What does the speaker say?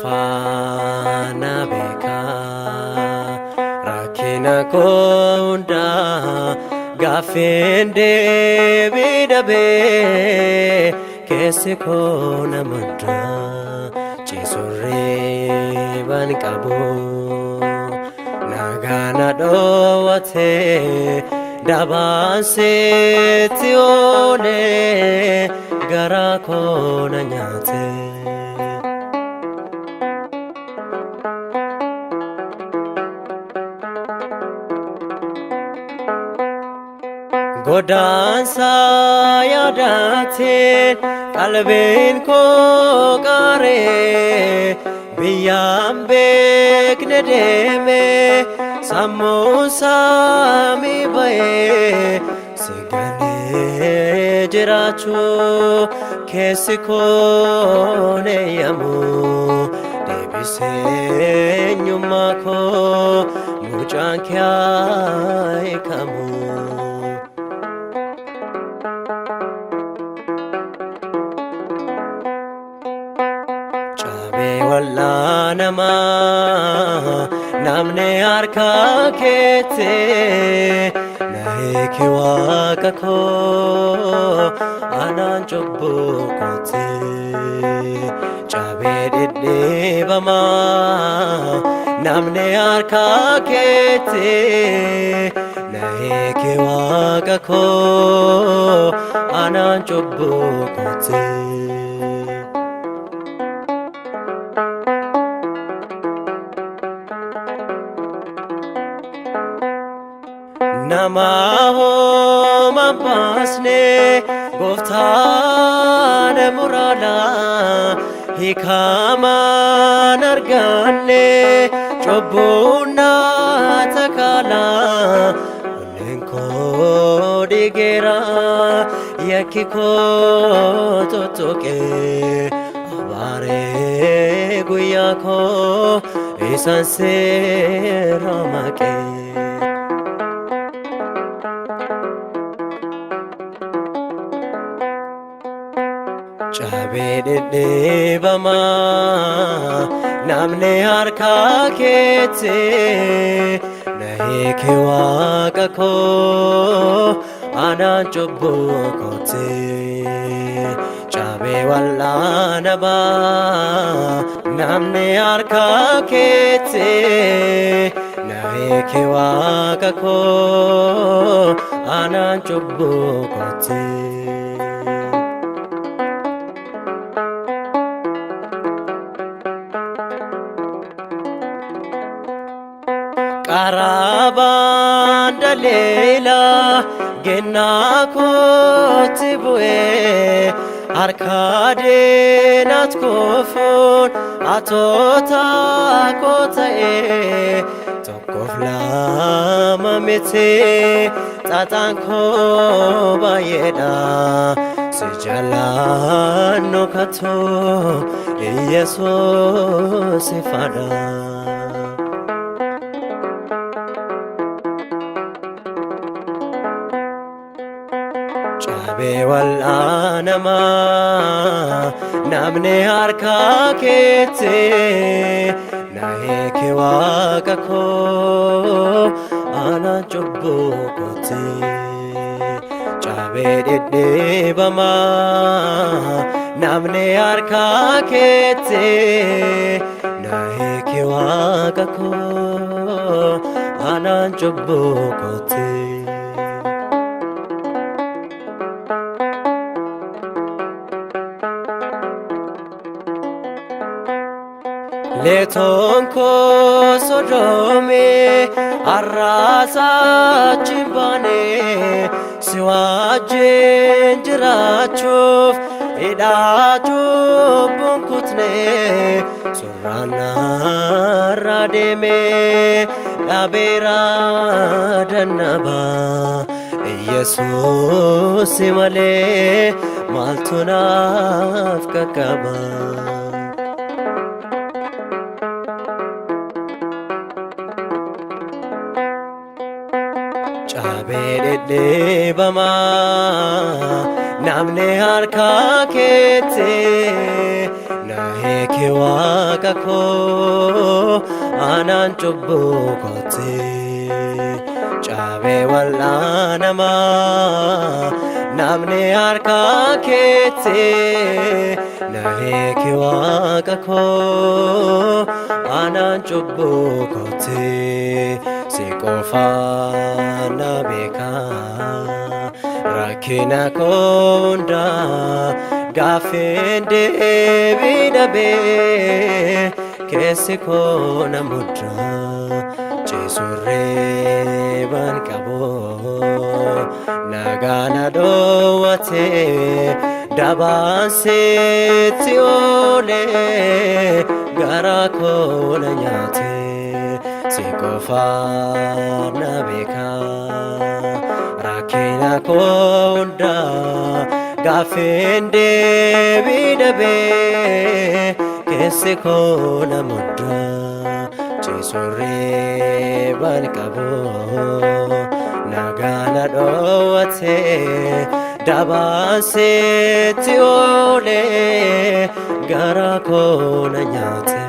Sifana beka rakina konda gafende bidabe kesi kona mudra chisore ban kabu nagana dowate dabanse tione gara kona nyate Godansa yadatin kalbin ko kare biyam bekne deme samun sami baye sigane jirachu kesi kone yamu debise nyumako mujan kyai kamu Walla nama namne arka kete nahe kiwaka ko anan chobbo kote chabe didde bama namne arka kete nahe kiwaka ko anan chobbo kote Namaho mapasne goftaan murala hikama narganne chobuna takala lenko digera yakiko totoke abare guyako isanse ramake Chabedde bama namne harka kete nahe kiwaka ko anan chobbo kote chabe walla naba namne harka kete nahe kiwaka ko anan chobbo kote Karaban dalela genna kotibue arkade nat kofon atota kotae tokofla mamete tatanko bayeda sijalano kato yesus ifada Chabe walla nama namne harka kete nahe kiwaka ko anan chobbo kote chabe didde bama namne harka kete nahe kiwaka ko anan chobbo kote Letonko sodome arrasa chimbane siwajen jirachuf idachuf bunkutne surana rademe labera danaba yesus simale maltunaf kakaba Chabedde bama namne harka kete nahe kee waaqa koo aanaan cubbuu kooti caabee wal'aanamaa namni harka keetti nahee kee waaqa koo aanaan cubbuu kooti si qofaa na beekaa rakkina koo hundaa gaaffiin deebii dhabee keessi koo na muddaa ciisurree ban qaboo nagaa na dhoowwatee dabaan sitti oolee garaa koo na nyaatee si qofaa na beekaa rakkina koo hundaa gaaffiin deebii dhabee keessi koo na muddaa ciisurree ban qaboo nagaa na dhoowwatee dabaan sitti oolee garaa koo na nyaatee